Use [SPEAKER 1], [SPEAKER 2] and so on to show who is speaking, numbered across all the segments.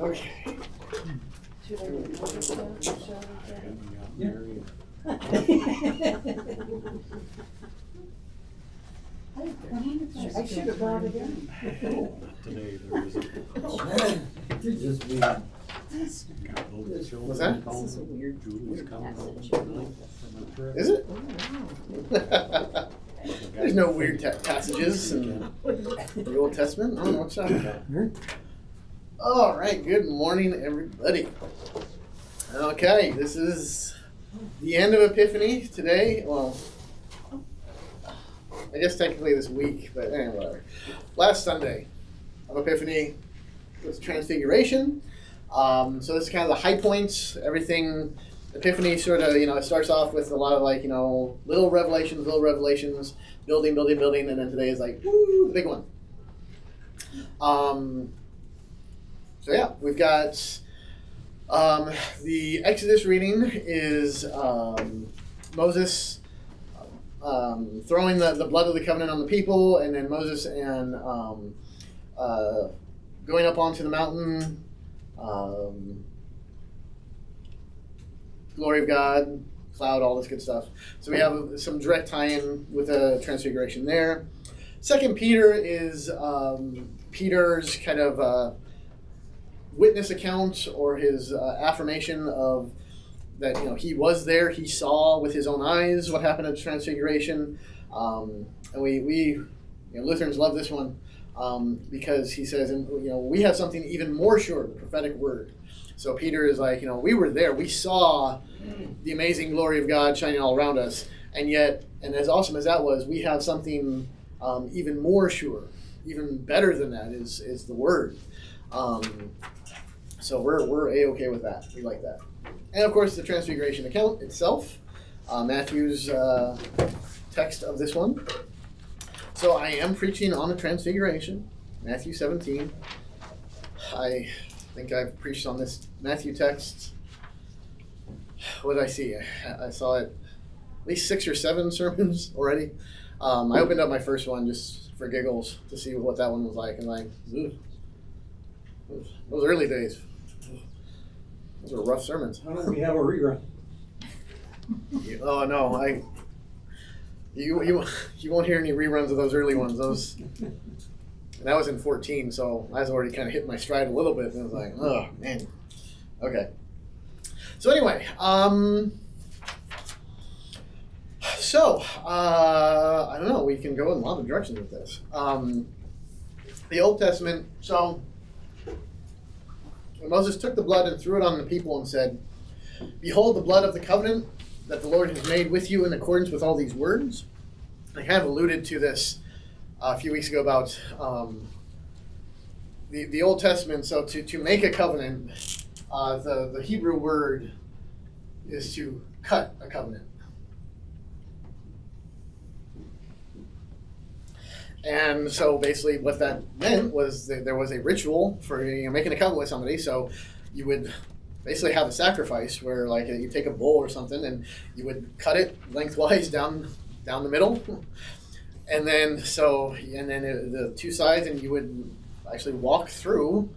[SPEAKER 1] Okay.
[SPEAKER 2] I should have brought it in.
[SPEAKER 3] Today there was a.
[SPEAKER 1] What's that?
[SPEAKER 2] This is a weird passage.
[SPEAKER 1] Is it?
[SPEAKER 2] Oh,
[SPEAKER 1] There's no weird passages in the Old Testament. I don't know what you're talking about. All right, good morning, everybody. Okay, this is the end of Epiphany today. Well, I guess technically this week, but anyway, whatever. Last Sunday of Epiphany was Transfiguration. So this is kind of the high points. Everything, Epiphany sort of, it starts off with a lot of little revelations, building, and then today is woo, the big one. So yeah, we've got the Exodus reading is Moses throwing the blood of the covenant on the people, and then Moses and going up onto the mountain, glory of God, cloud, all this good stuff. So we have some direct tie-in with the Transfiguration there. Second Peter is Peter's kind of witness account, or his affirmation of that he was there, he saw with his own eyes what happened at Transfiguration, and we Lutherans love this one because he says, and we have something even more sure, the prophetic word. So Peter is we were there, we saw the amazing glory of God shining all around us, and yet, and as awesome as that was, we have something even more sure, even better than that is the word. So we're A-okay with that. We like that. And of course, the Transfiguration account itself, Matthew's text of this one. So I am preaching on the Transfiguration, Matthew 17. I think I've preached on this Matthew text. What did I see? I saw it at least 6 or 7 sermons already. I opened up my first one just for giggles to see what that one was like, and those early days. Those were rough sermons.
[SPEAKER 4] Why don't we have a rerun?
[SPEAKER 1] Oh no, you won't hear any reruns of those early ones. And that was in 14, so I was already kind of hitting my stride a little bit, and I was like, oh man, okay. So anyway, I don't know. We can go in a lot of directions with this. The Old Testament. So when Moses took the blood and threw it on the people and said, "Behold the blood of the covenant that the Lord has made with you in accordance with all these words." I kind of alluded to this a few weeks ago about the Old Testament. So to make a covenant, the Hebrew word is to cut a covenant. And so basically what that meant was that there was a ritual for making a covenant with somebody. So you would basically have a sacrifice where you take a bull or something and you would cut it lengthwise down the middle. And then the two sides, and you would actually walk through.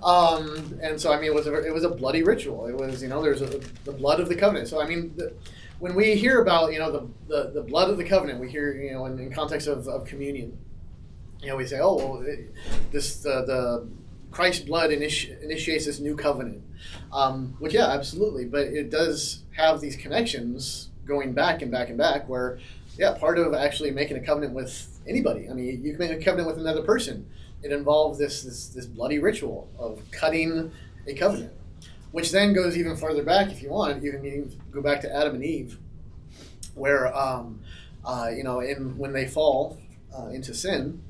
[SPEAKER 1] And so it was a bloody ritual. It was there's the blood of the covenant. So when we hear about the blood of the covenant, we hear in context of communion, we say, oh well, the Christ's blood initiates this new covenant, which yeah, absolutely, but it does have these connections going back and back and back, where yeah, part of actually making a covenant with anybody, you can make a covenant with another person. It involves this bloody ritual of cutting a covenant, which then goes even farther back. If you want, you can go back to Adam and Eve, where when they fall into sin,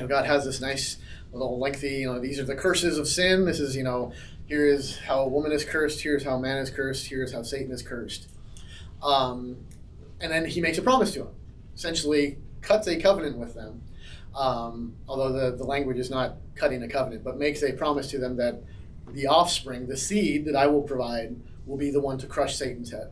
[SPEAKER 1] God has this nice little lengthy, these are the curses of sin. This is here is how a woman is cursed. Here's how a man is cursed. Here's how Satan is cursed. And then he makes a promise to them, essentially cuts a covenant with them. Although the language is not cutting a covenant, but makes a promise to them that the offspring, the seed that I will provide, will be the one to crush Satan's head.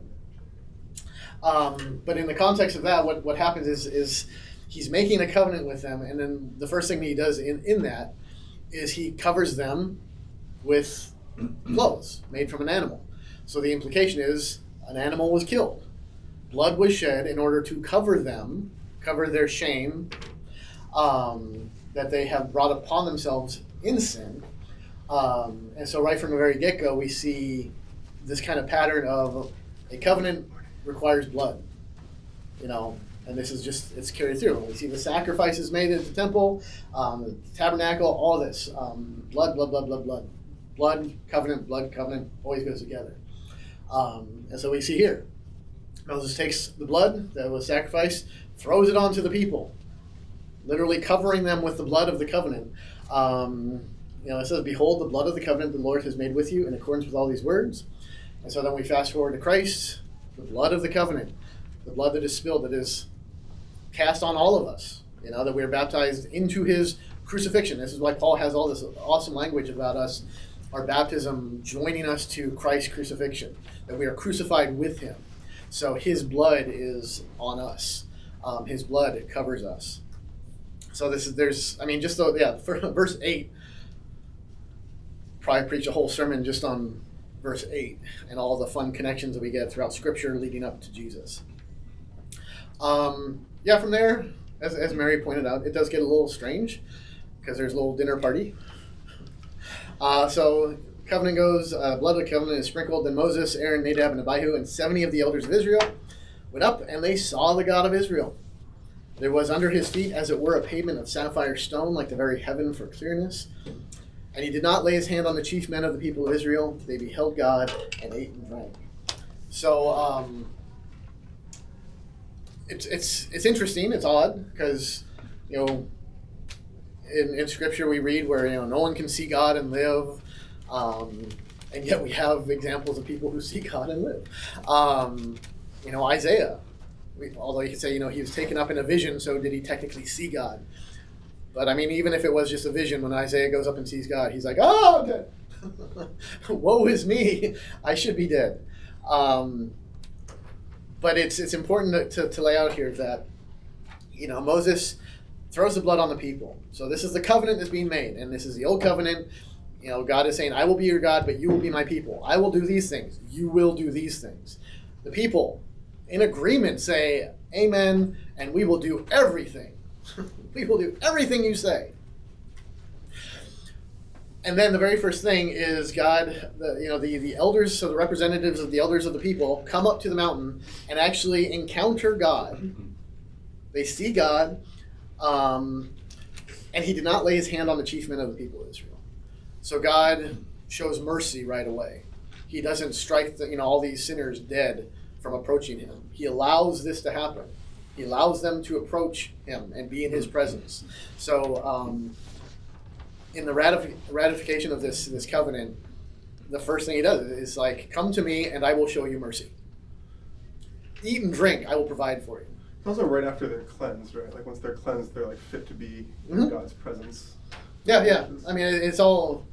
[SPEAKER 1] But in the context of that, what happens is he's making a covenant with them, and then the first thing he does in that is he covers them with clothes made from an animal. So the implication is an animal was killed. Blood was shed in order to cover them, cover their shame that they have brought upon themselves in sin. And so right from the very get-go, we see this kind of pattern of a covenant requires blood, and this is just, it's carried through. We see the sacrifices made at the temple, the tabernacle, all this. Blood, blood, blood, blood, blood. Blood, covenant, always goes together. And so we see here, Moses takes the blood that was sacrificed, throws it onto the people, literally covering them with the blood of the covenant. It says, behold, the blood of the covenant the Lord has made with you in accordance with all these words. And so then we fast forward to Christ, the blood of the covenant, the blood that is spilled, that is cast on all of us, that we are baptized into his crucifixion. This is why Paul has all this awesome language about us, our baptism joining us to Christ's crucifixion, that we are crucified with him. So his blood is on us. His blood covers us. So for verse 8, probably preach a whole sermon just on verse 8 and all the fun connections that we get throughout Scripture leading up to Jesus. From there, as Mary pointed out, it does get a little strange because there's a little dinner party. So covenant goes, blood of the covenant is sprinkled. Then Moses, Aaron, Nadab, and Abihu, and 70 of the elders of Israel went up, and they saw the God of Israel. There was under his feet, as it were, a pavement of sapphire stone, like the very heaven for clearness. And he did not lay his hand on the chief men of the people of Israel. They beheld God and ate and drank. So it's interesting. It's odd because in Scripture we read where no one can see God and live, and yet we have examples of people who see God and live. Isaiah. Although you could say, he was taken up in a vision, so did he technically see God? But even if it was just a vision, when Isaiah goes up and sees God, he's like, oh, I'm dead. Woe is me. I should be dead. But it's important to lay out here that, Moses throws the blood on the people. So this is the covenant that's being made, and this is the old covenant. God is saying, I will be your God, but you will be my people. I will do these things. You will do these things. The people, in agreement, say, amen, and we will do everything. We will do everything you say. And then the very first thing is God, the elders, so the representatives of the elders of the people, come up to the mountain and actually encounter God. They see God, and he did not lay his hand on the chief men of the people of Israel. So God shows mercy right away. He doesn't strike all these sinners dead from approaching him. He allows this to happen. He allows them to approach him and be in his presence. So in the ratification of this covenant, the first thing he does is like, come to me and I will show you mercy. Eat and drink, I will provide for you.
[SPEAKER 4] Also right after they're cleansed, right? Like once they're cleansed, they're like fit to be in God's presence.
[SPEAKER 1] Yeah. It's all,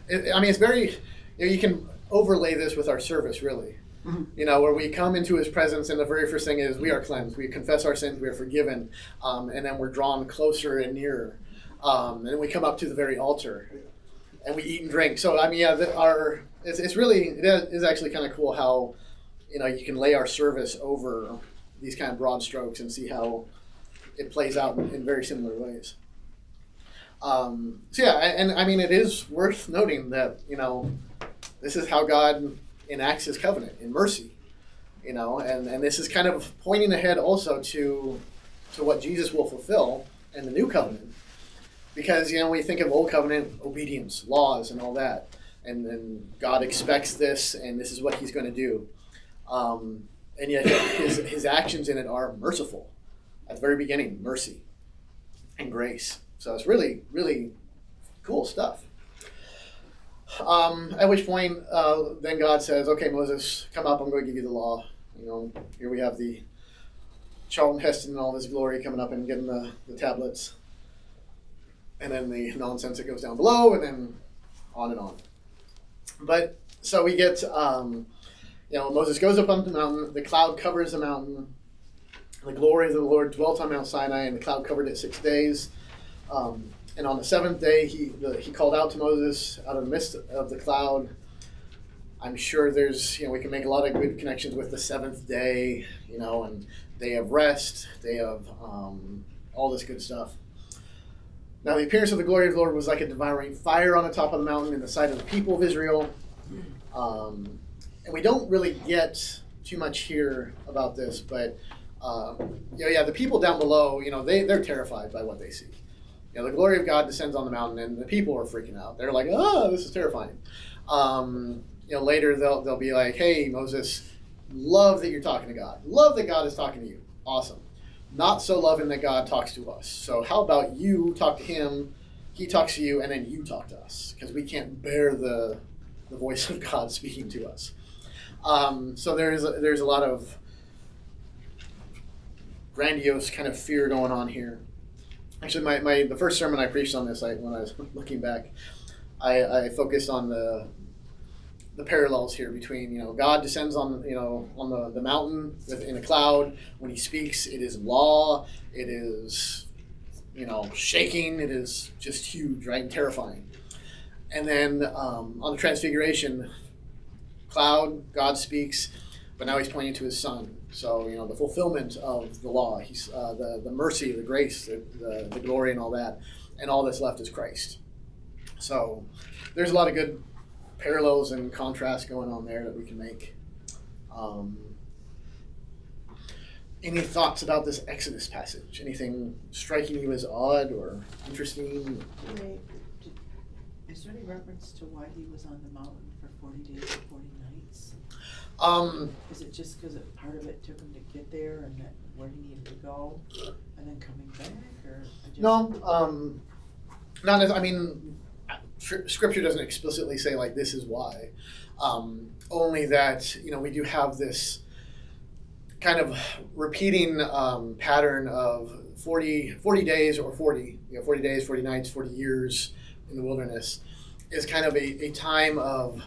[SPEAKER 1] it's very, you can overlay this with our service, really. Where we come into his presence and the very first thing is we are cleansed. We confess our sins, we are forgiven, and then we're drawn closer and nearer. And then we come up to the very altar and we eat and drink. So, it is actually kind of cool how, you can lay our service over these kind of broad strokes and see how it plays out in very similar ways. It is worth noting that, this is how God enacts his covenant in mercy, and this is kind of pointing ahead also to what Jesus will fulfill in the new covenant, because we think of old covenant obedience, laws, and all that, and then God expects this, and this is what he's going to do, and yet his actions in it are merciful at the very beginning, mercy and grace. So it's really, really cool stuff. At which point, then God says, okay, Moses, come up, I'm going to give you the law. Here we have the Charlton Heston in all his glory coming up and getting the tablets. And then the nonsense that goes down below, and then on and on. But, so we get, Moses goes up on the mountain, the cloud covers the mountain, The glory of the Lord dwelt on Mount Sinai, and the cloud covered it 6 days. And on the seventh day, he called out to Moses out of the midst of the cloud. I'm sure there's, we can make a lot of good connections with the seventh day, and day of rest, day of all this good stuff. Now, the appearance of the glory of the Lord was like a devouring fire on the top of the mountain in the sight of the people of Israel. And we don't really get too much here about this, but the people down below, they're terrified by what they see. The glory of God descends on the mountain, and the people are freaking out. They're like, "Oh, this is terrifying." Later they'll be like, "Hey, Moses, love that you're talking to God. Love that God is talking to you. Awesome. Not so loving that God talks to us. So how about you talk to him, he talks to you, and then you talk to us, because we can't bear the voice of God speaking to us." So there's a lot of grandiose kind of fear going on here. Actually, the first sermon I preached on this, when I was looking back, I focused on the parallels here between, God descends on the mountain in a cloud. When he speaks, it is law. It is, shaking. It is just huge, right, and terrifying. And then on the Transfiguration, cloud, God speaks, but now he's pointing to his son. So, the fulfillment of the law, he's the mercy, the grace, the glory, and all that, and all that's left is Christ. So there's a lot of good parallels and contrasts going on there that we can make. Any thoughts about this Exodus passage? Anything striking you as odd or interesting?
[SPEAKER 2] Is there any reference to why he was on the mountain for 40 days and 40 nights? Is it just because part of it took him to get there and that where he needed to go and then coming back, or?
[SPEAKER 1] No, not as, Scripture doesn't explicitly say like this is why. Only that we do have this kind of repeating pattern of 40 days or 40 days, 40 nights, 40 years in the wilderness is kind of a time of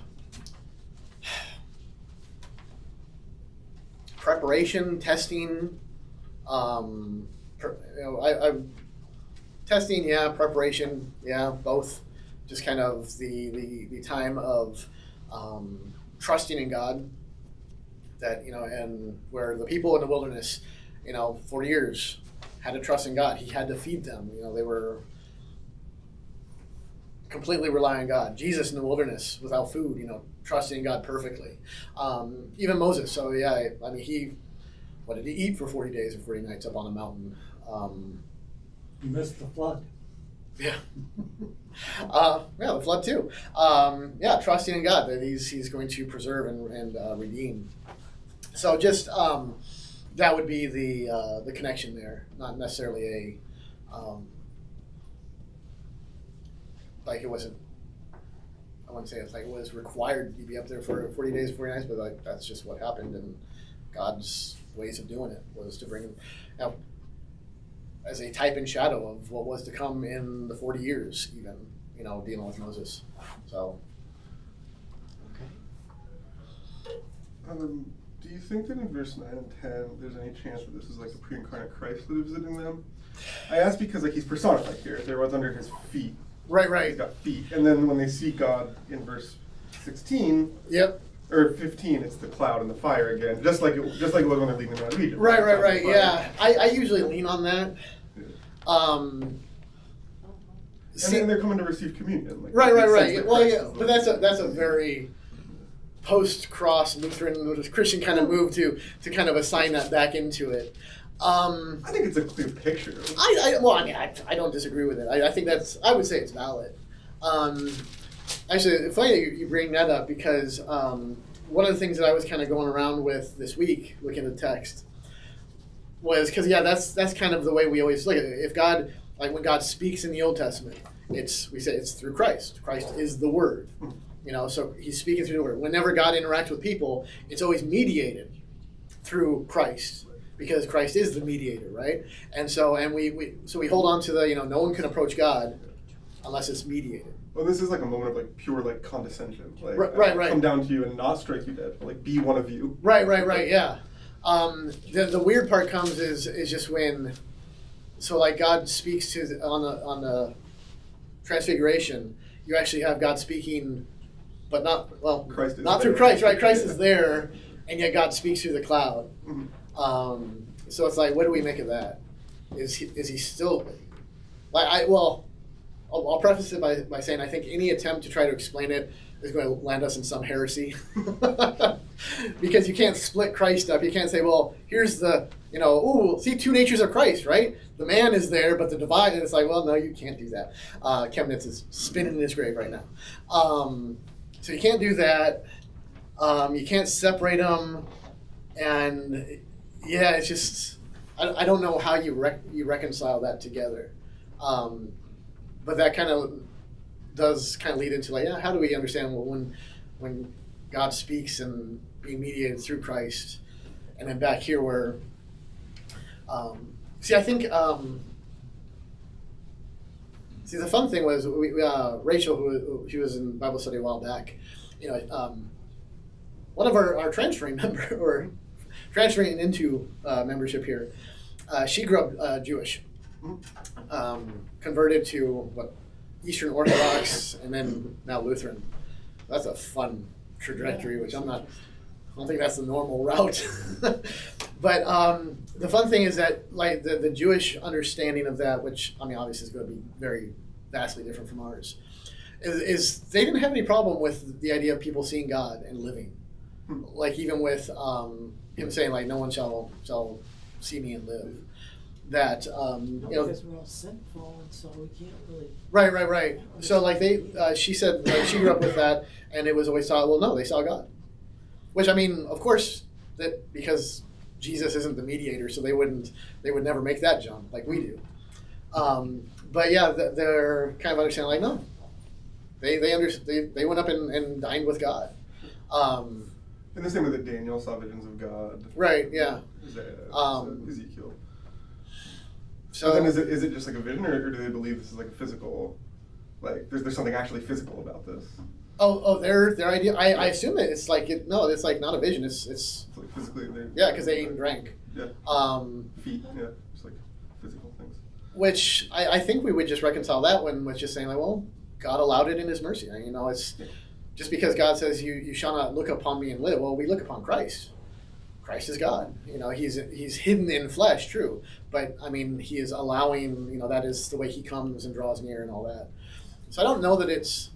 [SPEAKER 1] preparation, testing, testing, preparation, both. Just kind of the time of trusting in God, that and where the people in the wilderness, for years had to trust in God. He had to feed them. They were completely relying on God. Jesus in the wilderness without food, trusting in God perfectly. Even Moses. So what did he eat for 40 days and 40 nights up on a mountain?
[SPEAKER 5] You missed the flood.
[SPEAKER 1] Yeah. The flood too. Trusting in God that he's going to preserve and redeem. So just that would be the connection there, not necessarily like it wasn't. I wouldn't say it's like it was required to be up there for 40 days, 40 nights, but like that's just what happened, and God's ways of doing it was to bring him out as a type and shadow of what was to come in the 40 years, even, dealing with Moses. So.
[SPEAKER 4] Do you think that in verse 9 and 10, there's any chance that this is like the pre-incarnate Christ that is visiting them? I ask because he's personified here. There was under his feet.
[SPEAKER 1] Right.
[SPEAKER 4] He's got feet. And then when they see God in verse 16,
[SPEAKER 1] Yep.
[SPEAKER 4] or 15, it's the cloud and the fire again, just like it was when they're leaving them out of Egypt.
[SPEAKER 1] Right. Yeah, I usually lean on that.
[SPEAKER 4] And they're coming to receive communion.
[SPEAKER 1] Right. Well, but that's a very post-cross Lutheran Christian kind of move to kind of assign that back into it.
[SPEAKER 4] I think it's a clear picture.
[SPEAKER 1] I don't disagree with it. I think I would say it's valid. Actually, it's funny that you bring that up because one of the things that I was kind of going around with this week, looking at the text, was because that's kind of the way we always look at it. If God, like when God speaks in the Old Testament, we say it's through Christ. Christ is the Word, so He's speaking through the Word. Whenever God interacts with people, it's always mediated through Christ, because Christ is the mediator, right? And so we hold on to the no one can approach God unless it's mediated.
[SPEAKER 4] Well, this is like a moment of like pure like condescension. Like,
[SPEAKER 1] right.
[SPEAKER 4] Come down to you and not strike you dead, but like be one of you.
[SPEAKER 1] Right. Yeah. The weird part comes is just when, so like God speaks to on the Transfiguration, you actually have God speaking, but not
[SPEAKER 4] Christ is
[SPEAKER 1] not through
[SPEAKER 4] there.
[SPEAKER 1] Christ, right? Christ is there, and yet God speaks through the cloud.
[SPEAKER 4] Mhm.
[SPEAKER 1] So it's like, what do we make of that? Is he still like I'll preface it by saying I think any attempt to try to explain it is going to land us in some heresy. Because you can't split Christ up. You can't say, well, here's the, see, two natures of Christ, right? The man is there, but the divine, and it's like, well, no, you can't do that. Chemnitz is spinning in his grave right now. So you can't do that. You can't separate them. And yeah, it's just, I don't know how you reconcile that together. But that kind of does kind of lead into like, how do we understand when God speaks and being mediated through Christ, and then back here where, I think, the fun thing was Rachel, who she was in Bible study a while back, one of our transferring member or transferring into membership here, she grew up Jewish, converted to Eastern Orthodox, and then now Lutheran. That's a fun trajectory, which I don't think that's the normal route. But the fun thing is that like the Jewish understanding of that, which I mean obviously is going to be very vastly different from ours, is they didn't have any problem with the idea of people seeing God and living. Like even with him saying like, no one shall see me and live. That
[SPEAKER 2] because we're all sinful, and so we can't really.
[SPEAKER 1] Right. So like she said she grew up with that, and it was always thought, well, no, they saw God. Which I mean, of course, that because Jesus isn't the mediator, so they would never make that jump like we do. But yeah, they're kind of understanding like, no, they went up and dined with God.
[SPEAKER 4] In the same way that Daniel saw visions of God.
[SPEAKER 1] Right. Yeah.
[SPEAKER 4] Ezekiel.
[SPEAKER 1] So
[SPEAKER 4] then is it just like a vision, or do they believe this is like a physical, like there's something actually physical about this?
[SPEAKER 1] Their idea. I assume that it's like it's like not a vision. It's
[SPEAKER 4] like physically there.
[SPEAKER 1] Yeah, because they ate and drank.
[SPEAKER 4] Yeah. Feet. Yeah. Just like physical things.
[SPEAKER 1] Which I think we would just reconcile that one with just saying like, well, God allowed it in His mercy. It's just because God says you shall not look upon me and live. Well, we look upon Christ. Christ is God. He's hidden in flesh, true, but I mean He is allowing. That is the way He comes and draws near and all that. So I don't know that it's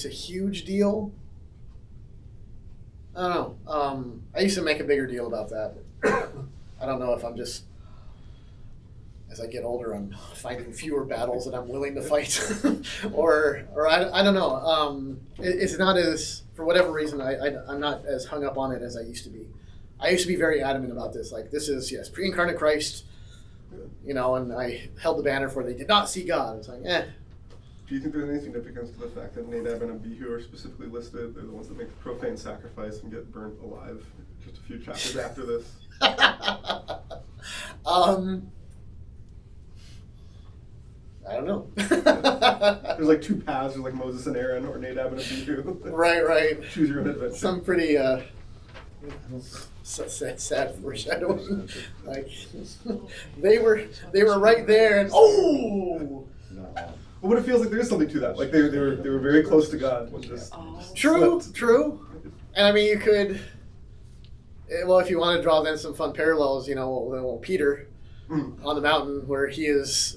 [SPEAKER 1] a huge deal. I don't know. I used to make a bigger deal about that. I don't know if I'm just, as I get older, I'm fighting fewer battles that I'm willing to fight, or I don't know. It's not as, for whatever reason, I'm not as hung up on it as I used to be. I used to be very adamant about this. Like, this is, yes, pre-incarnate Christ, and I held the banner for they did not see God. It's like,
[SPEAKER 4] Do you think there's any significance to the fact that Nadab and Abihu are specifically listed? They're the ones that make the profane sacrifice and get burnt alive just a few chapters after this.
[SPEAKER 1] I don't know.
[SPEAKER 4] There's like two paths. There's like Moses and Aaron, or Nadab and Abihu.
[SPEAKER 1] Right.
[SPEAKER 4] Choose your own adventure.
[SPEAKER 1] Some pretty sad foreshadowing. Like they were right there, and
[SPEAKER 4] But what it feels like there is something to that. Like they were very close to God. And just
[SPEAKER 1] True. And I mean, you could, well, if you want to draw then some fun parallels, Peter on the mountain where he is.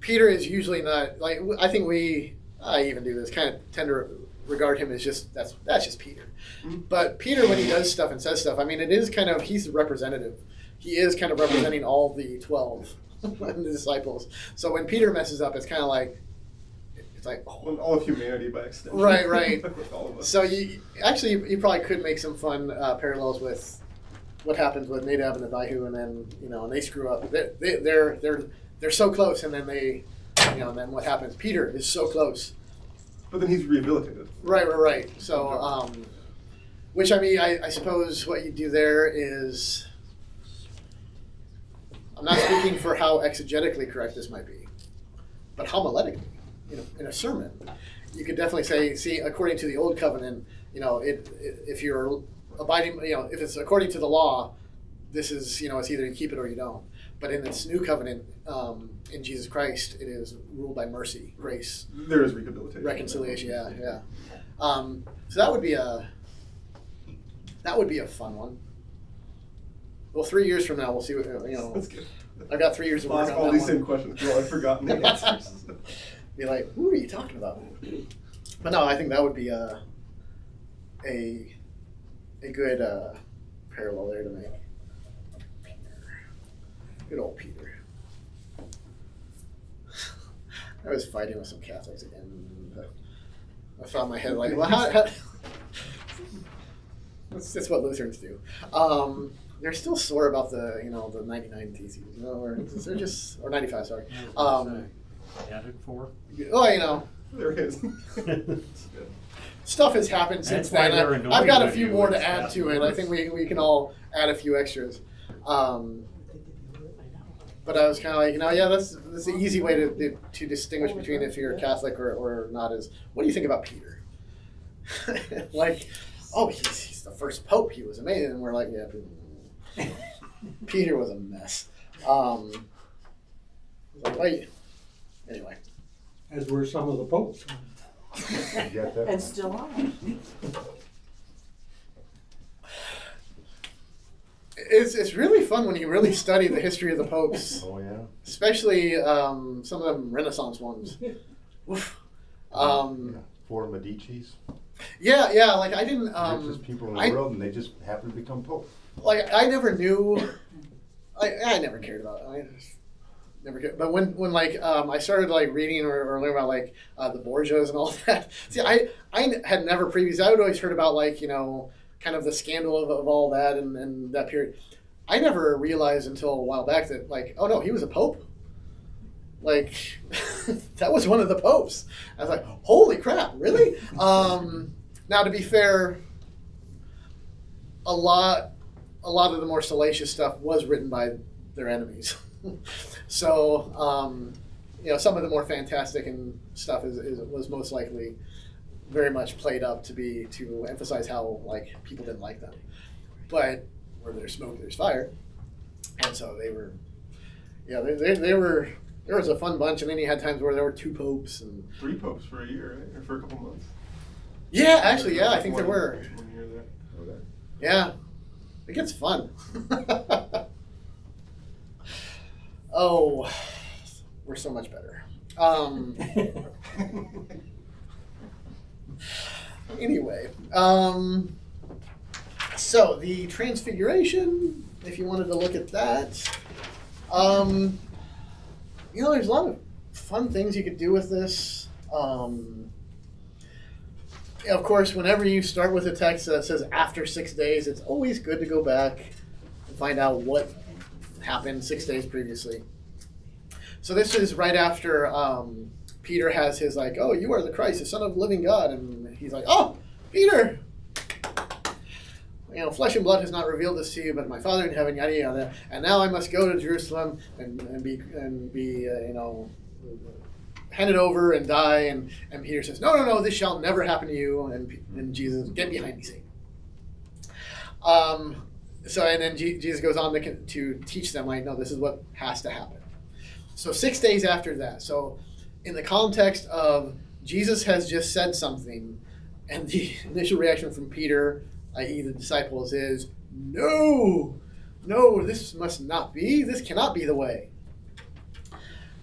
[SPEAKER 1] Peter is usually not like, I think I even do this, kind of tend to regard him as just that's just Peter. But Peter, when he does stuff and says stuff, I mean, it is kind of, he's representative. He is kind of representing all the 12 and the disciples. So when Peter messes up, it's kind of like,
[SPEAKER 4] well, all of humanity by extension.
[SPEAKER 1] Right.
[SPEAKER 4] With all of us.
[SPEAKER 1] So you probably could make some fun parallels with what happens with Nadab and Abihu, and then and they screw up. They're so close, and then and then what happens? Peter is so close.
[SPEAKER 4] But then he's rehabilitated.
[SPEAKER 1] Right. So, which I mean, I suppose what you do there is, I'm not speaking for how exegetically correct this might be, but homiletically, in a sermon, you could definitely say, see, according to the Old Covenant, if you're abiding, if it's according to the law, this is, it's either you keep it or you don't. But in this new covenant, in Jesus Christ, it is ruled by mercy, grace.
[SPEAKER 4] There is rehabilitation.
[SPEAKER 1] Reconciliation, yeah. So that would be a fun one. Well, 3 years from now, we'll see what,
[SPEAKER 4] That's good.
[SPEAKER 1] I've got 3 years of work
[SPEAKER 4] Ask
[SPEAKER 1] on
[SPEAKER 4] all
[SPEAKER 1] that
[SPEAKER 4] these
[SPEAKER 1] one.
[SPEAKER 4] same questions. Well, I've forgotten the answers.
[SPEAKER 1] Be like, who are you talking about? But no, I think that would be a good parallel there to make. Good old Peter. I was fighting with some Catholics again. I thought in my head like, well, how that's what Lutherans do. They're still sore about the the 99 theses, or they're just or 95, sorry.
[SPEAKER 3] Added for?
[SPEAKER 1] Well,
[SPEAKER 4] There it is.
[SPEAKER 1] stuff has happened since
[SPEAKER 3] That's why
[SPEAKER 1] then.
[SPEAKER 3] they're annoyed
[SPEAKER 1] I've got a
[SPEAKER 3] with
[SPEAKER 1] few
[SPEAKER 3] you.
[SPEAKER 1] more to
[SPEAKER 3] It's
[SPEAKER 1] add
[SPEAKER 3] gotten
[SPEAKER 1] to it. I
[SPEAKER 3] worse.
[SPEAKER 1] think we can all add a few extras. But I was kind of like, that's the easy way to distinguish between if you're a Catholic or not is, what do you think about Peter? Like, oh, he's the first pope. He was amazing. And we're like, yeah, Peter was a mess. Like, wait. Anyway.
[SPEAKER 5] As were some of the popes.
[SPEAKER 2] And still are.
[SPEAKER 1] It's really fun when you really study the history of the popes,
[SPEAKER 6] Oh, yeah.
[SPEAKER 1] especially some of them Renaissance ones. Oof.
[SPEAKER 6] Four Medici's.
[SPEAKER 1] Yeah, like I didn't.
[SPEAKER 6] Richest people in the
[SPEAKER 1] I-
[SPEAKER 6] world, and they just happen to become pope.
[SPEAKER 1] Like I never knew. I never cared about it. I just never cared. But when like I started like reading or learning about like the Borgias and all that. See, I had never previously. I had always heard about like kind of the scandal of all that and that period. I never realized until a while back that like, oh no, he was a pope. Like that was one of the popes. I was like, holy crap, really? Now to be fair, a lot of the more salacious stuff was written by their enemies. So some of the more fantastic and stuff was most likely very much played up to emphasize how like people didn't like them. But where there's smoke, there's fire, and so they were, they were. There was a fun bunch, and then you had times where there were 2 popes and
[SPEAKER 4] 3 popes for a year, right? Or for a couple months.
[SPEAKER 1] yeah, actually, yeah, I think there were.
[SPEAKER 4] 1 year there.
[SPEAKER 6] Okay.
[SPEAKER 1] Yeah, it gets fun. Oh, we're so much better. Anyway, so the Transfiguration, if you wanted to look at that, there's a lot of fun things you could do with this. Of course, whenever you start with a text that says after 6 days, it's always good to go back and find out what happened 6 days previously. So this is right after Peter has his like, oh, you are the Christ, the Son of the living God. And he's like, oh, Peter, flesh and blood has not revealed this to you, but my Father in heaven, yada, yada. And now I must go to Jerusalem and be handed over and die. And Peter says, no, this shall never happen to you. And Jesus, get behind me, Satan. And then Jesus goes on to teach them, like, no, this is what has to happen. So 6 days after that. So in the context of Jesus has just said something, and the initial reaction from Peter, i.e. the disciples, is, no, this must not be. This cannot be the way.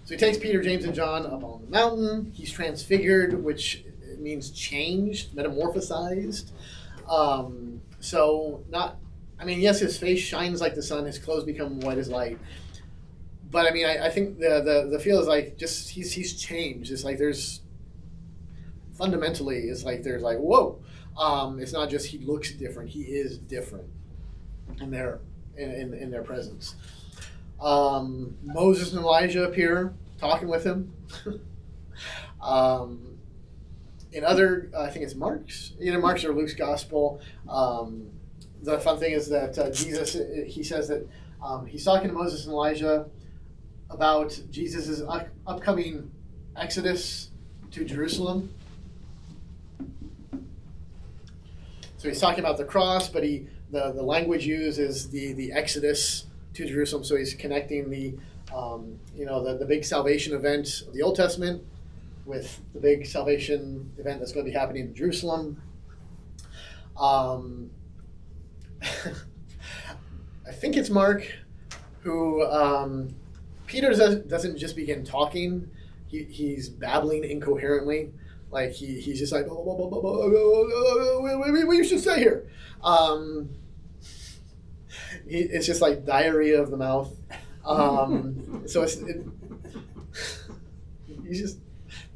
[SPEAKER 1] So he takes Peter, James, and John up on the mountain. He's transfigured, which means changed, metamorphosized. Yes, his face shines like the sun. His clothes become white as light. But I think the feel is like just he's changed. It's like there's fundamentally, it's like there's like whoa. It's not just he looks different. He is different in their presence. Moses and Elijah appear talking with him. In other, I think it's either Mark's or Luke's gospel. The fun thing is that Jesus, he says that he's talking to Moses and Elijah about Jesus' upcoming exodus to Jerusalem. So he's talking about the cross, but the language used is the Exodus to Jerusalem. So he's connecting the big salvation event of the Old Testament with the big salvation event that's going to be happening in Jerusalem. I think it's Mark who Peter doesn't just begin talking. He's babbling incoherently. Like he's just like, we should stay here. It's just like diarrhea of the mouth. So he just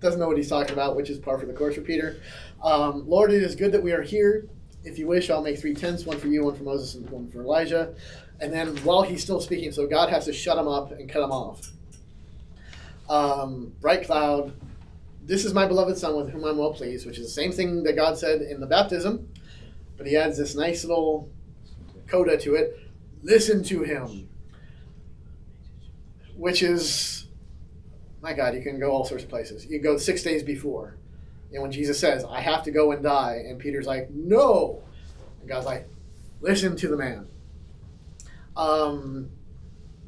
[SPEAKER 1] doesn't know what he's talking about, which is par for the course for Peter. Lord, it is good that we are here. If you wish, I'll make 3 tents, one for you, one for Moses, and one for Elijah. And then while he's still speaking, so God has to shut him up and cut him off. Bright cloud. This is my beloved son with whom I'm well pleased, which is the same thing that God said in the baptism, but he adds this nice little coda to it. Listen to him. Which is, my God, you can go all sorts of places. You go 6 days before. And when Jesus says, I have to go and die, and Peter's like, no. And God's like, listen to the man.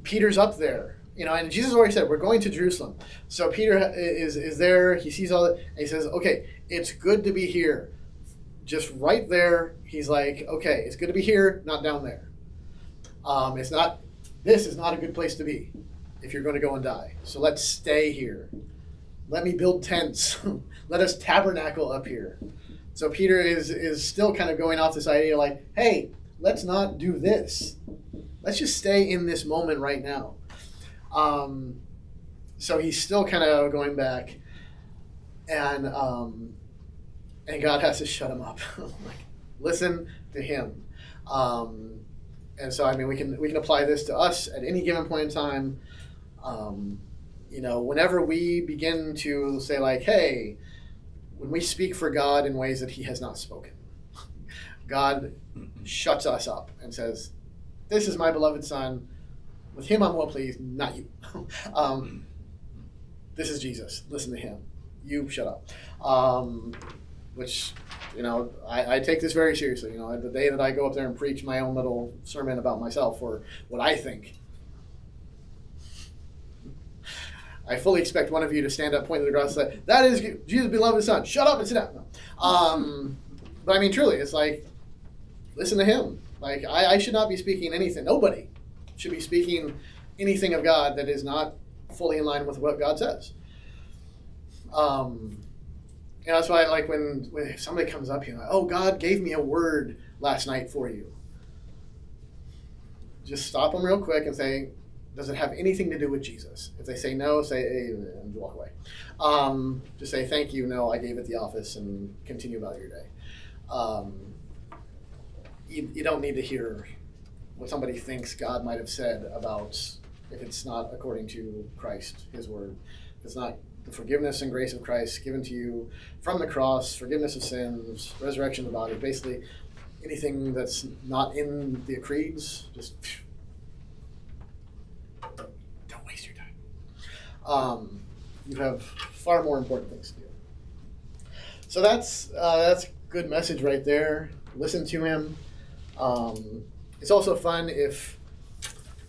[SPEAKER 1] Peter's up there. And Jesus already said, we're going to Jerusalem. So Peter is there. He sees all that. And he says, okay, it's good to be here. Just right there, he's like, okay, it's good to be here, not down there. This is not a good place to be if you're going to go and die. So let's stay here. Let me build tents. Let us tabernacle up here. So Peter is still kind of going off this idea like, hey, let's not do this. Let's just stay in this moment right now. So he's still kind of going back, and God has to shut him up. Like, listen to him. And so we can apply this to us at any given point in time. Whenever we begin to say like, hey, when we speak for God in ways that he has not spoken, God shuts us up and says, this is my beloved son. With him I'm well pleased, not you. This is Jesus. Listen to him. You shut up. Which, I take this very seriously. The day that I go up there and preach my own little sermon about myself or what I think, I fully expect one of you to stand up, point to the cross, and say, that is Jesus' beloved son. Shut up and sit down. But truly, it's like, listen to him. Like, I should not be speaking anything. Nobody should be speaking anything of God that is not fully in line with what God says. That's why I like when somebody comes up here, oh, God gave me a word last night for you. Just stop them real quick and say, does it have anything to do with Jesus? If they say no, say, hey, and walk away. Just say, thank you, no, I gave it the office, and continue about your day. You don't need to hear what somebody thinks God might have said about if it's not according to Christ, his word. If it's not the forgiveness and grace of Christ given to you from the cross, forgiveness of sins, resurrection of the body, basically anything that's not in the creeds, just don't waste your time. You have far more important things to do. So that's a good message right there. Listen to him. It's also fun if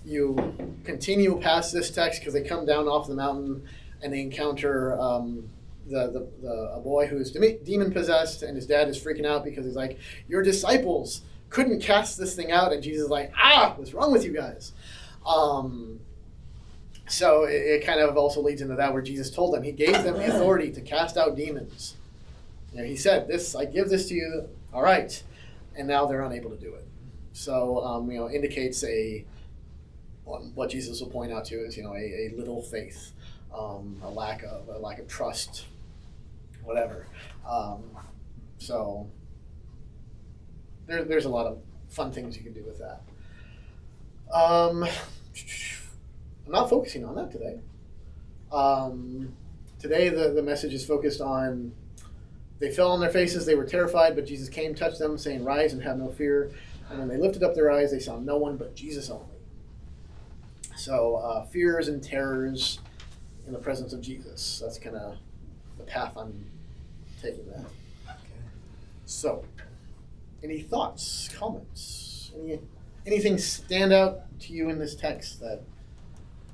[SPEAKER 1] you continue past this text because they come down off the mountain and they encounter a boy who's demon possessed, and his dad is freaking out because he's like, your disciples couldn't cast this thing out, and Jesus is like, what's wrong with you guys? So it kind of also leads into that where Jesus told them, he gave them the authority to cast out demons. He said, I give this to you, all right, and now they're unable to do it. So indicates what Jesus will point out to is a little faith, a lack of trust, whatever. So there's a lot of fun things you can do with that. I'm not focusing on that today. Today the message is focused on they fell on their faces, they were terrified, but Jesus came, touched them, saying, rise and have no fear. And when they lifted up their eyes, they saw no one but Jesus only. So fears and terrors in the presence of Jesus. That's kind of the path I'm taking there. So Any thoughts, comments, anything stand out to you in this text that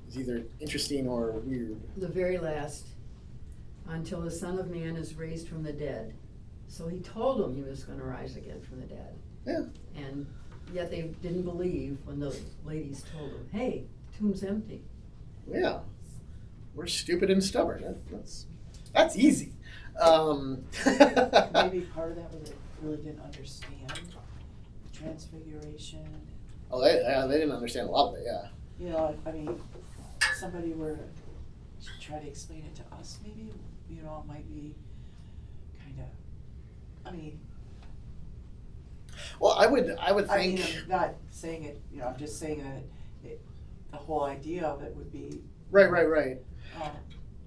[SPEAKER 1] is either interesting or weird?
[SPEAKER 7] The very last, until the Son of Man is raised from the dead. So he told them he was going to rise again from the dead.
[SPEAKER 1] Yeah.
[SPEAKER 7] And yet they didn't believe when the ladies told them, hey, tomb's empty.
[SPEAKER 1] Yeah. We're stupid and stubborn. That's easy.
[SPEAKER 2] Maybe part of that was they really didn't understand the transfiguration.
[SPEAKER 1] Oh, they didn't understand a lot of it, yeah.
[SPEAKER 2] You know, I mean, somebody were to try to explain it to us, maybe, you know, it might be kind of, I mean.
[SPEAKER 1] Well, I would
[SPEAKER 2] I mean,
[SPEAKER 1] think.
[SPEAKER 2] I'm not saying it, you know, I'm just saying that the whole idea of it would be.
[SPEAKER 1] Right.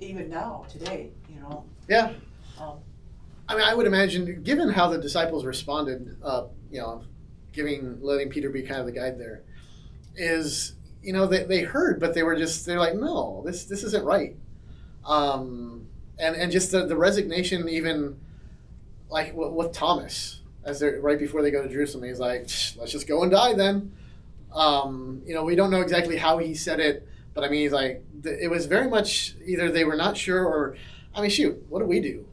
[SPEAKER 2] Even now, today, you know.
[SPEAKER 1] Yeah.
[SPEAKER 2] Um,
[SPEAKER 1] I mean, I would imagine, given how the disciples responded, you know, letting Peter be kind of the guide there, is, you know, they heard, but they're like, no, this isn't right. And just the resignation, even like with Thomas, as they're right before they go to Jerusalem, he's like, let's just go and die then. You know, we don't know exactly how he said it, but I mean, he's like, it was very much either they were not sure or, I mean, shoot, what do?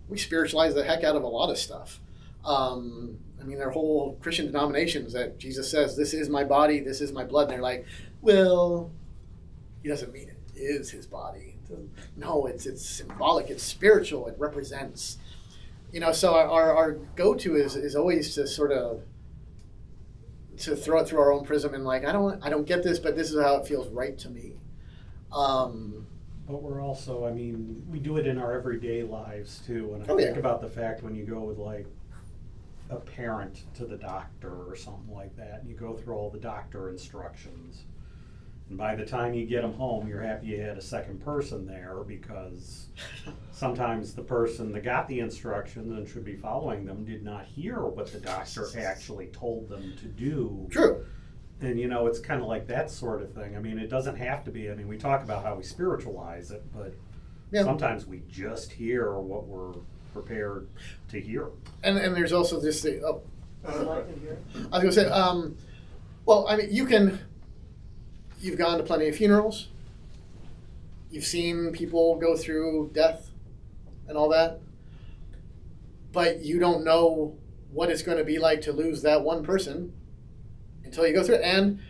[SPEAKER 1] We spiritualize the heck out of a lot of stuff. I mean, their whole Christian denominations that Jesus says, this is my body, this is my blood. And they're like, well, he doesn't mean it is his body. No, it's symbolic, it's spiritual, it represents. You know, so our go-to is always to sort of to throw it through our own prism and like, I don't get this, but this is how it feels right to me.
[SPEAKER 3] But we're also, I mean, we do it in our everyday lives too. And I think
[SPEAKER 1] yeah.
[SPEAKER 3] about the fact when you go with like a parent to the doctor or something like that, and you go through all the doctor instructions. And by the time you get them home, you're happy you had a second person there, because sometimes the person that got the instructions and should be following them did not hear what the doctor actually told them to do.
[SPEAKER 1] True.
[SPEAKER 3] And you know, it's kind of like that sort of thing. I mean, it doesn't have to be, I mean, we talk about how we spiritualize it, but
[SPEAKER 1] Yeah.
[SPEAKER 3] sometimes we just hear what we're prepared to hear.
[SPEAKER 1] And there's also this thing,
[SPEAKER 2] selected here.
[SPEAKER 1] I was going to say, well, I mean, you've gone to plenty of funerals. You've seen people go through death and all that. But you don't know what it's going to be like to lose that one person until you go through it. And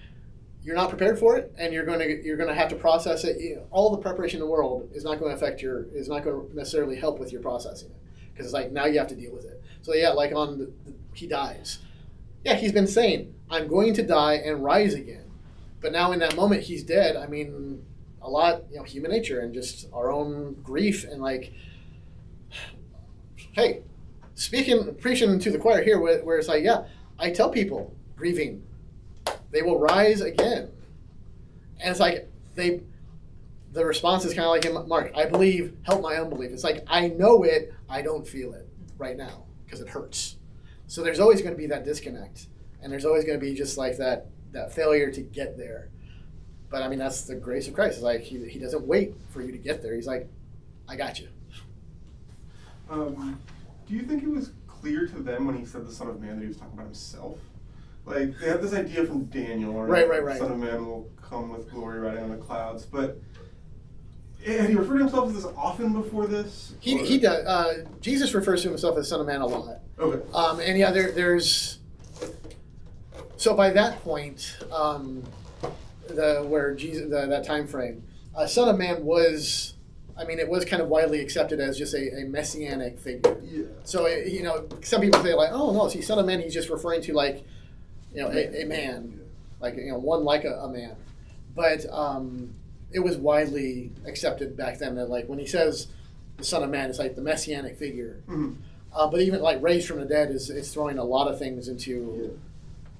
[SPEAKER 1] you're not prepared for it, and you're going to have to process it. All the preparation in the world is not going to necessarily help with your processing it. Because it's like, now you have to deal with it. So yeah, like he dies. Yeah, he's been saying, I'm going to die and rise again. But now in that moment, he's dead. I mean, a lot, you know, human nature and just our own grief and like, hey, preaching to the choir here where it's like, yeah, I tell people grieving, they will rise again. And it's like, the response is kind of like him, Mark, I believe, help my unbelief. It's like, I know it, I don't feel it right now because it hurts. So there's always going to be that disconnect. And there's always going to be just like that failure to get there. But I mean, that's the grace of Christ. It's like he doesn't wait for you to get there. He's like, I got you.
[SPEAKER 4] Do you think it was clear to them when he said the Son of Man that he was talking about himself? Like, they have this idea from Daniel,
[SPEAKER 1] Right.
[SPEAKER 4] The Son of Man will come with glory riding on the clouds, but had he referred to himself as this often before this?
[SPEAKER 1] He does. Jesus refers to himself as Son of Man a lot.
[SPEAKER 4] Okay.
[SPEAKER 1] And yeah, there's. So by that point, where Jesus, that time frame, Son of Man was, I mean, it was kind of widely accepted as just a messianic figure.
[SPEAKER 4] Yeah.
[SPEAKER 1] So you know, some people say like, oh no, see, Son of Man, he's just referring to like, you know, a man, like, you know, one like a man. But it was widely accepted back then that like when he says the Son of Man, it's like the messianic figure.
[SPEAKER 4] Mm-hmm.
[SPEAKER 1] But even like raised from the dead is throwing a lot of things into.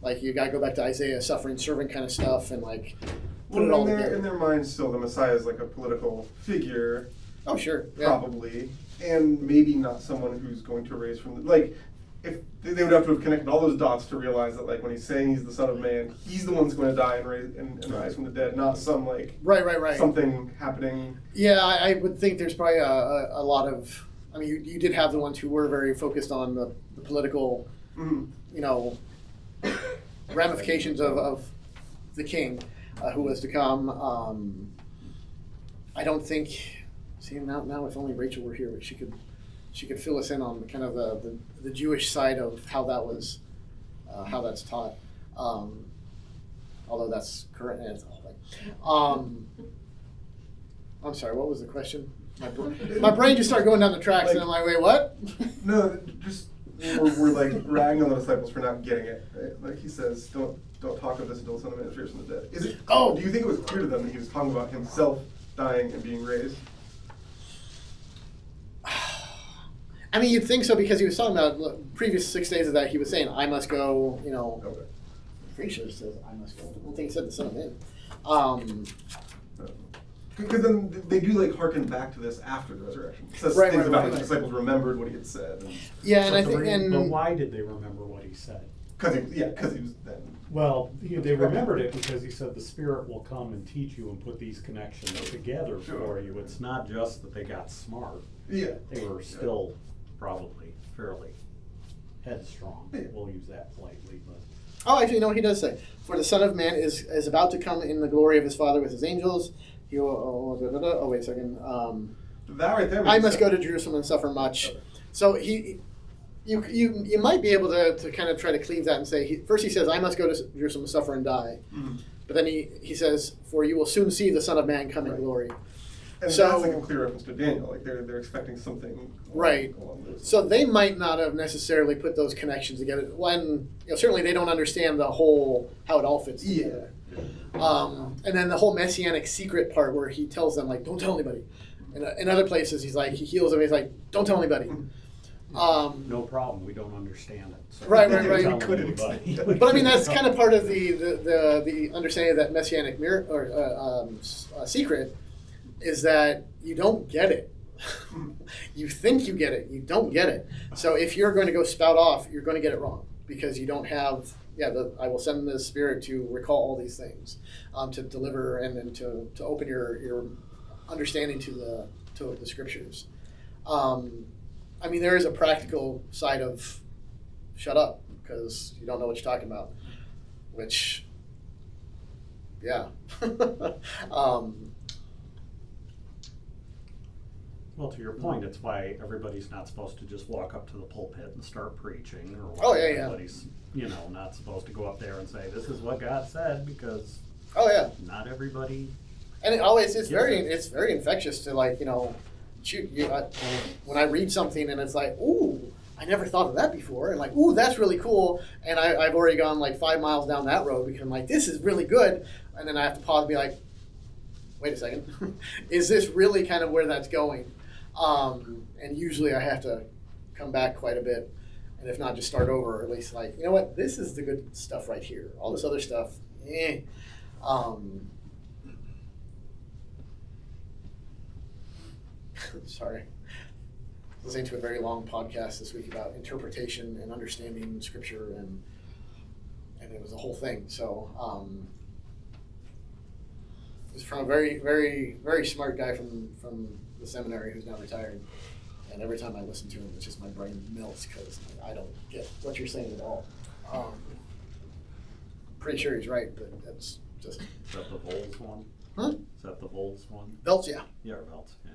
[SPEAKER 1] Like, you got to go back to Isaiah, suffering servant kind of stuff, and, like, put it all together.
[SPEAKER 4] In their minds, still, the Messiah is like a political figure.
[SPEAKER 1] Oh, sure. Yeah.
[SPEAKER 4] Probably. And maybe not someone who's going to raise from the... Like, if they would have to have connected all those dots to realize that, like, when he's saying he's the Son of Man, he's the one who's going to die and rise from the dead, not some, like...
[SPEAKER 1] Right.
[SPEAKER 4] Something happening.
[SPEAKER 1] Yeah, I would think there's probably a lot of... I mean, you did have the ones who were very focused on the political
[SPEAKER 4] Mhm.
[SPEAKER 1] you know, ramifications of the king who was to come. I don't think. See now, if only Rachel were here, she could fill us in on kind of the Jewish side of how that was, how that's taught. Although that's current, and it's the whole thing. I'm sorry. What was the question? My brain just started going down the tracks, and I'm like, wait, what?
[SPEAKER 4] No, just we're like ragging on the disciples for not getting it. Right? Like he says, don't talk of this until the Son of Man is raised from the dead. Is it?
[SPEAKER 1] Oh.
[SPEAKER 4] Do you think it was clear to them that he was talking about himself dying and being raised?
[SPEAKER 1] I mean, you'd think so because he was talking about previous 6 days of that. He was saying, "I must go." You know,
[SPEAKER 4] Okay.
[SPEAKER 1] pretty sure it says, "I must go." I don't think he said the Son of Man.
[SPEAKER 4] Because then they do like harken back to this after the resurrection. It says
[SPEAKER 1] Right,
[SPEAKER 4] things
[SPEAKER 1] right,
[SPEAKER 4] about
[SPEAKER 1] right,
[SPEAKER 4] his
[SPEAKER 1] right.
[SPEAKER 4] disciples remembered what he had said.
[SPEAKER 1] Yeah, and I
[SPEAKER 3] But
[SPEAKER 1] think,
[SPEAKER 3] the but
[SPEAKER 1] and
[SPEAKER 3] why did they remember what he said?
[SPEAKER 4] Because he was then.
[SPEAKER 3] Well, they remembered it because he said the Spirit will come and teach you and put these connections together
[SPEAKER 4] Sure.
[SPEAKER 3] for you. It's not just that they got smart.
[SPEAKER 4] Yeah.
[SPEAKER 3] They were still probably fairly headstrong.
[SPEAKER 4] Yeah.
[SPEAKER 3] We'll use that politely, but.
[SPEAKER 1] oh, actually, no, he does say, "For the Son of Man is about to come in the glory of his Father with his angels. He will." Oh, wait a second.
[SPEAKER 4] That right there.
[SPEAKER 1] I
[SPEAKER 4] makes
[SPEAKER 1] must go
[SPEAKER 4] sense.
[SPEAKER 1] to Jerusalem and suffer much.
[SPEAKER 4] Okay.
[SPEAKER 1] So you might be able to kind of try to cleave that and say, first he says, "I must go to Jerusalem and suffer and die,"
[SPEAKER 4] Mhm.
[SPEAKER 1] but then he says, "For you will soon see the Son of Man come in
[SPEAKER 4] Right.
[SPEAKER 1] glory."
[SPEAKER 4] And
[SPEAKER 1] So-
[SPEAKER 4] that's like a clear reference to Daniel. Like they're expecting something.
[SPEAKER 1] Right.
[SPEAKER 4] Along those
[SPEAKER 1] So
[SPEAKER 4] lines.
[SPEAKER 1] they might not have necessarily put those connections together. When certainly they don't understand the whole how it all fits together. And then the whole messianic secret part where he tells them like, "Don't tell anybody." And in other places he heals them. He's like, "Don't tell anybody."
[SPEAKER 3] No problem, we don't understand it. So
[SPEAKER 1] Right,
[SPEAKER 3] we
[SPEAKER 1] right,
[SPEAKER 3] don't
[SPEAKER 1] right.
[SPEAKER 3] tell
[SPEAKER 4] We couldn't.
[SPEAKER 3] anybody.
[SPEAKER 1] But I mean that's kind of part of the understanding of that messianic secret is that you don't get it. You think you get it, you don't get it. So if you're going to go spout off, you're going to get it wrong because you don't have. I will send the Spirit to recall all these things, to deliver and then to open your understanding to the Scriptures. I mean, there is a practical side of shut up because you don't know what you're talking about, which, yeah.
[SPEAKER 3] Well, to your point, it's why everybody's not supposed to just walk up to the pulpit and start preaching, or
[SPEAKER 1] Oh,
[SPEAKER 3] why
[SPEAKER 1] yeah, yeah.
[SPEAKER 3] everybody's, not supposed to go up there and say, this is what God said, because
[SPEAKER 1] Oh yeah.
[SPEAKER 3] not everybody,
[SPEAKER 1] And it's very infectious to shoot when I read something and it's like, ooh, I never thought of that before, and like, ooh, that's really cool, and I've already gone like 5 miles down that road because I'm like, this is really good, and then I have to pause and be like, wait a second, is this really kind of where that's going? And usually I have to come back quite a bit, and if not, just start over, or at least like, you know what, this is the good stuff right here. All this other stuff, eh. Sorry. Listening to a very long podcast this week about interpretation and understanding Scripture, and it was a whole thing. So it was from a very, very, very smart guy from the seminary who's now retired. And every time I listen to him, it's just my brain melts because I don't get what you're saying at all. Pretty sure he's right, but that's just
[SPEAKER 3] is that the Vols one?
[SPEAKER 1] huh?
[SPEAKER 3] Is that the Vols one?
[SPEAKER 1] Belts, yeah.
[SPEAKER 3] Yeah, Belts, yeah.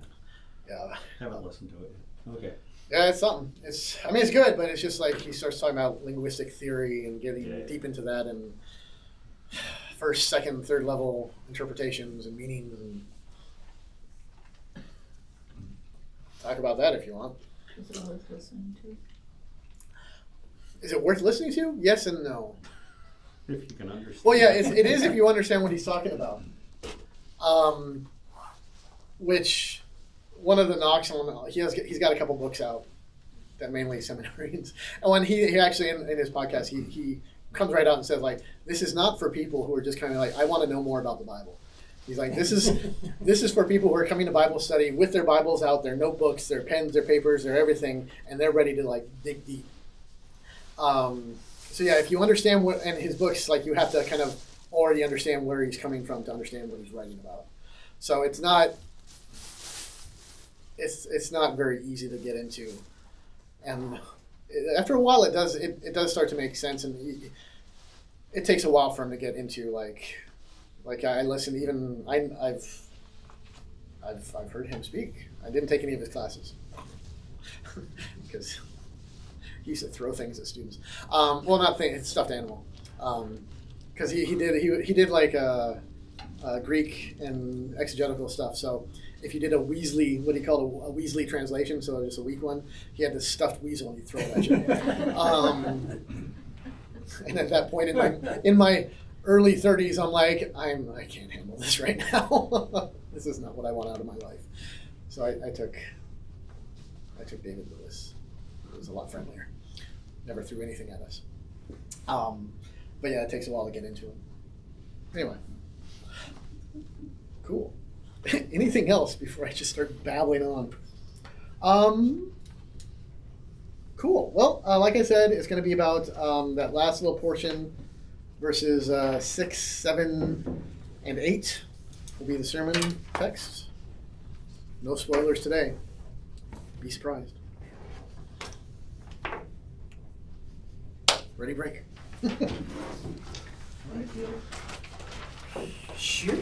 [SPEAKER 1] Yeah.
[SPEAKER 3] Haven't listened to it yet. Okay.
[SPEAKER 1] Yeah, it's something. It's good, but it's just like he starts talking about linguistic theory and getting
[SPEAKER 3] Yeah.
[SPEAKER 1] deep into that and first, second, third level interpretations and meanings, and talk about that if you want.
[SPEAKER 8] Is it worth listening to?
[SPEAKER 1] Is it worth listening to? Yes and no.
[SPEAKER 3] If you can understand.
[SPEAKER 1] Well, yeah, it is if you understand what he's talking about. Which one of the knocks on he's got a couple books out that mainly seminarians. And when he actually in his podcast he comes right out and says like, this is not for people who are just kind of like, I want to know more about the Bible. He's like, this is for people who are coming to Bible study with their Bibles out, their notebooks, their pens, their papers, their everything, and they're ready to like dig deep. So yeah, if you understand what in his books, like you have to kind of already understand where he's coming from to understand what he's writing about. So it's not very easy to get into, and after a while, it does start to make sense, and it takes a while for him to get into like I listen. Even I've heard him speak. I didn't take any of his classes because he used to throw things at students. Well, not things, stuffed animal. Because he did like Greek and exegetical stuff. So if you did a Weasley, what he called a Weasley translation, so just a weak one, he had this stuffed weasel and he'd throw it at you. And at that point in my early 30s, I'm like, I can't handle this right now. This is not what I want out of my life. So I took David Lewis. It was a lot friendlier. Never threw anything at us. But yeah, it takes a while to get into it. Anyway, cool. Anything else before I just start babbling on? Cool. Well, like I said, it's going to be about that last little portion, verses 6, 7, and 8 will be the sermon text. No spoilers today. Be surprised. Ready, break. Sure.